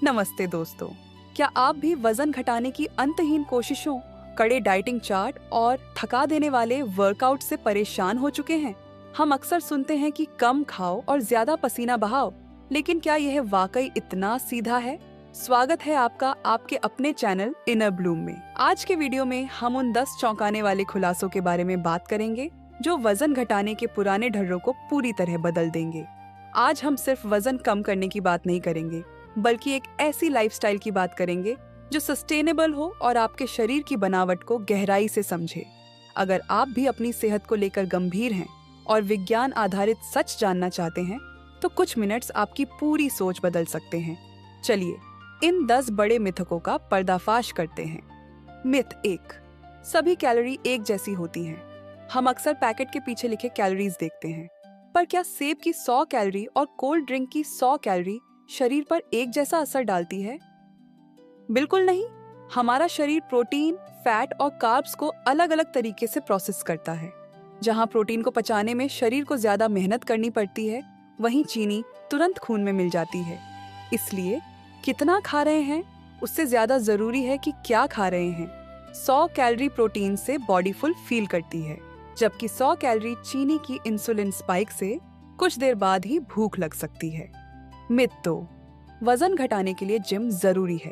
नमस्ते दोस्तों, क्या आप भी वजन घटाने की अंतहीन कोशिशों, कड़े डाइटिंग चार्ट और थका देने वाले वर्कआउट से परेशान हो चुके हैं? हम अक्सर सुनते हैं कि कम खाओ और ज्यादा पसीना बहाओ, लेकिन क्या यह वाकई इतना सीधा है? स्वागत है आपका आपके अपने चैनल इनर ब्लूम में। आज के वीडियो में हम उन 10 चौंकाने वाले खुलासों के बारे में बात करेंगे जो वजन घटाने के पुराने ढर्रों को पूरी तरह बदल देंगे। आज हम सिर्फ वजन कम करने की बात नहीं करेंगे, बल्कि एक ऐसी लाइफस्टाइल की बात करेंगे जो सस्टेनेबल हो और आपके शरीर की बनावट को गहराई से समझे। अगर आप भी अपनी सेहत को लेकर गंभीर हैं और विज्ञान आधारित सच जानना चाहते हैं, तो कुछ मिनट्स आपकी पूरी सोच बदल सकते हैं। चलिए इन 10 बड़े मिथकों का पर्दाफाश करते हैं। मिथ 1, सभी कैलोरी एक जैसी होती हैं। हम अक्सर पैकेट के पीछे लिखे कैलोरीज देखते हैं, पर क्या सेब की 100 कैलोरी और कोल्ड ड्रिंक की 100 कैलोरी शरीर पर एक जैसा असर डालती है? बिल्कुल नहीं। हमारा शरीर प्रोटीन, फैट और कार्ब्स को अलग अलग तरीके से प्रोसेस करता है। जहां प्रोटीन को पचाने में शरीर को ज्यादा मेहनत करनी पड़ती है, वहीं चीनी तुरंत खून में मिल जाती है। इसलिए कितना खा रहे हैं उससे ज्यादा जरूरी है कि क्या खा रहे हैं। 100 कैलोरी प्रोटीन से बॉडी फुल फील करती है, जबकि 100 कैलोरी चीनी की इंसुलिन स्पाइक से कुछ देर बाद ही भूख लग सकती है। मिथ 2, वजन घटाने के लिए जिम जरूरी है।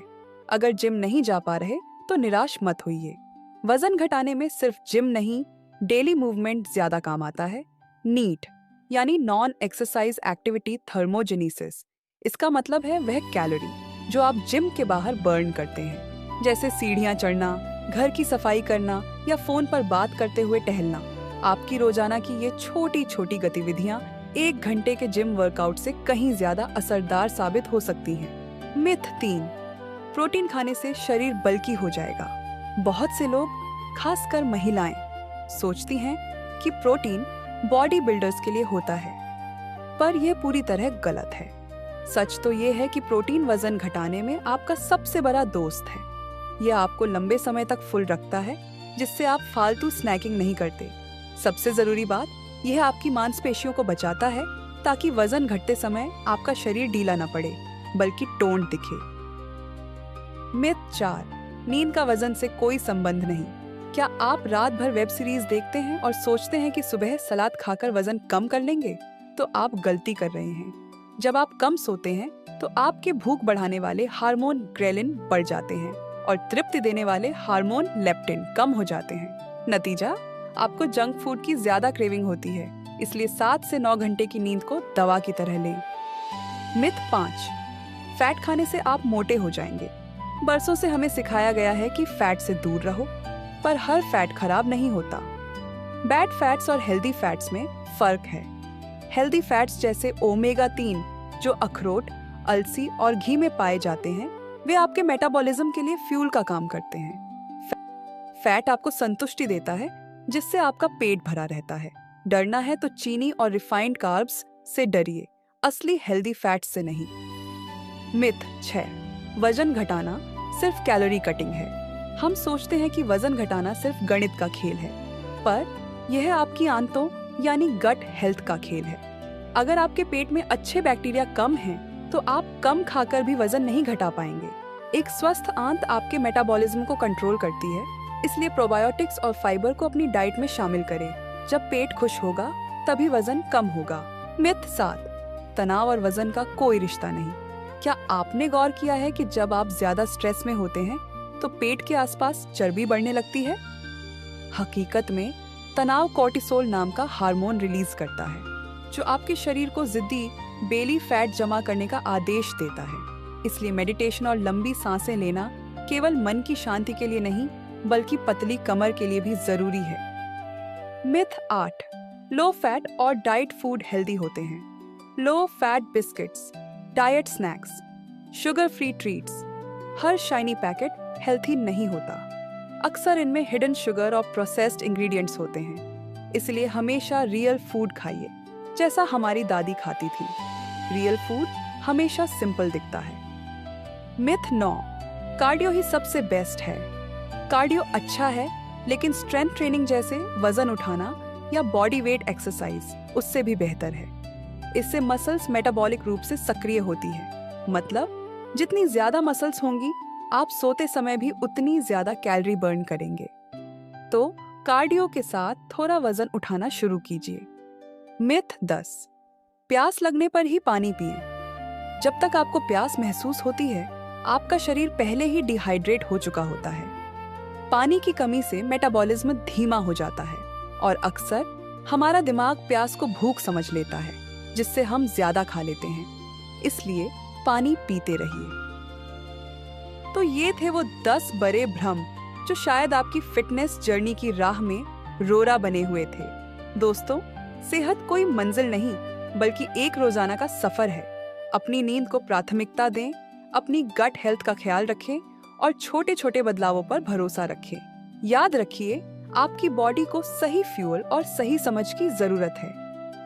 अगर जिम नहीं जा पा रहे तो निराश मत होइए। वजन घटाने में सिर्फ जिम नहीं, डेली मूवमेंट ज्यादा काम आता है। नीट यानी नॉन एक्सरसाइज एक्टिविटी थर्मोजेनेसिस, इसका मतलब है वह कैलोरी जो आप जिम के बाहर बर्न करते हैं, जैसे सीढ़ियां चढ़ना, घर की सफाई करना या फोन पर बात करते हुए टहलना। आपकी रोजाना की ये छोटी छोटी गतिविधियां 1 घंटे के जिम वर्कआउट से कहीं ज्यादा असरदार साबित हो सकती हैं। मिथ 3, प्रोटीन खाने से शरीर बल्की हो जाएगा। बहुत से लोग, खासकर महिलाएं, सोचती हैं कि प्रोटीन बॉडी बिल्डर्स के लिए होता है, पर यह पूरी तरह गलत है। सच तो यह है कि प्रोटीन वजन घटाने में आपका सबसे बड़ा दोस्त है। यह आपको लंबे समय तक फुल रखता है, जिससे आप फालतू स्नैकिंग नहीं करते। सबसे जरूरी बात, यह आपकी मांसपेशियों को बचाता है ताकि वजन घटते समय आपका शरीर ढीला न पड़े, बल्कि टोन्ड दिखे। मिथ 4, नींद का वजन से कोई संबंध नहीं। क्या आप रात भर वेब सीरीज देखते हैं और सोचते हैं कि सुबह सलाद खाकर वजन कम कर लेंगे? तो आप गलती कर रहे हैं। जब आप कम सोते हैं तो आपके भूख बढ़ाने वाले हार्मोन ग्रेलिन बढ़ जाते हैं और तृप्ति देने वाले हार्मोन लेप्टिन कम हो जाते हैं। नतीजा, आपको जंक फूड की ज्यादा क्रेविंग होती है। इसलिए 7 से 9 घंटे की नींद को दवा की तरह लें। मिथ 5, फैट खाने से आप मोटे हो जाएंगे। बरसों से हमें सिखाया गया है कि फैट से दूर रहो, पर हर फैट खराब नहीं होता। बैड फैट्स और हेल्दी फैट्स में फर्क है। हेल्दी फैट्स जैसे ओमेगा 3 जो अखरोट, अलसी और घी में पाए जाते हैं, वे आपके मेटाबॉलिज्म के लिए फ्यूल का काम करते हैं। फैट आपको संतुष्टि देता है, जिससे आपका पेट भरा रहता है। डरना है तो चीनी और रिफाइंड कार्ब्स से डरिए, असली हेल्दी फैट से नहीं। मिथ 6, वजन घटाना सिर्फ कैलोरी कटिंग है। हम सोचते हैं कि वजन घटाना सिर्फ गणित का खेल है, पर यह आपकी आंतों यानी गट हेल्थ का खेल है। अगर आपके पेट में अच्छे बैक्टीरिया कम हैं, तो आप कम खाकर भी वजन नहीं घटा पाएंगे। एक स्वस्थ आंत आपके मेटाबॉलिज्म को कंट्रोल करती है, इसलिए प्रोबायोटिक्स और फाइबर को अपनी डाइट में शामिल करें। जब पेट खुश होगा, तभी वजन कम होगा। मिथ 7, तनाव और वजन का कोई रिश्ता नहीं। क्या आपने गौर किया है कि जब आप ज्यादा स्ट्रेस में होते हैं, तो पेट के आसपास चर्बी बढ़ने लगती है? हकीकत में तनाव कोर्टिसोल नाम का हार्मोन रिलीज करता है, जो आपके शरीर को जिद्दी बेली फैट जमा करने का आदेश देता है। इसलिए मेडिटेशन और लंबी सांसें लेना केवल मन की शांति के लिए नहीं, बल्कि पतली कमर के लिए भी जरूरी है। मिथ 8, लो फैट और डाइट फूड हेल्दी होते हैं। Low fat biscuits, diet snacks, sugar free treats, हर शाइनी पैकेट हेल्थी नहीं होता। अक्सर इनमें हिडन शुगर और प्रोसेस्ड इंग्रेडिएंट्स होते हैं। इसलिए हमेशा रियल फूड खाइए, जैसा हमारी दादी खाती थी। रियल फूड हमेशा सिंपल दिखता है। मिथ 9, कार्डियो ही सबसे बेस्ट है। कार्डियो अच्छा है, लेकिन स्ट्रेंथ ट्रेनिंग जैसे वजन उठाना या बॉडी वेट एक्सरसाइज उससे भी बेहतर है। इससे मसल्स मेटाबॉलिक रूप से सक्रिय होती है, मतलब जितनी ज्यादा मसल्स होंगी, आप सोते समय भी उतनी ज्यादा कैलोरी बर्न करेंगे। तो कार्डियो के साथ थोड़ा वजन उठाना शुरू कीजिए। मिथ 10, प्यास लगने पर ही पानी पिएं। जब तक आपको प्यास महसूस होती है, आपका शरीर पहले ही डिहाइड्रेट हो चुका होता है। पानी की कमी से मेटाबॉलिज्म धीमा हो जाता है और अक्सर हमारा दिमाग प्यास को भूख समझ लेता है, जिससे हम ज्यादा खा लेते हैं। इसलिए पानी पीते रहिए। तो ये थे वो 10 बड़े भ्रम जो शायद आपकी फिटनेस जर्नी की राह में रोड़ा बने हुए थे। दोस्तों, सेहत कोई मंजिल नहीं, बल्कि एक रोजाना का सफर है। अपनी नींद को प्राथमिकता दें, अपनी गट हेल्थ का ख्याल रखें और छोटे छोटे बदलावों पर भरोसा रखें। याद रखिए, आपकी बॉडी को सही फ्यूल और सही समझ की जरूरत है।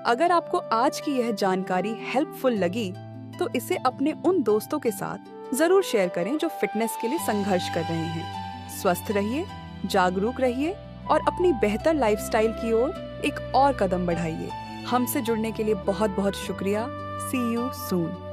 अगर आपको आज की यह जानकारी हेल्पफुल लगी, तो इसे अपने उन दोस्तों के साथ जरूर शेयर करें जो फिटनेस के लिए संघर्ष कर रहे हैं। स्वस्थ रहिए, जागरूक रहिए और अपनी बेहतर लाइफस्टाइल की ओर एक और कदम बढ़ाइए। हमसे जुड़ने के लिए बहुत बहुत शुक्रिया। See you soon.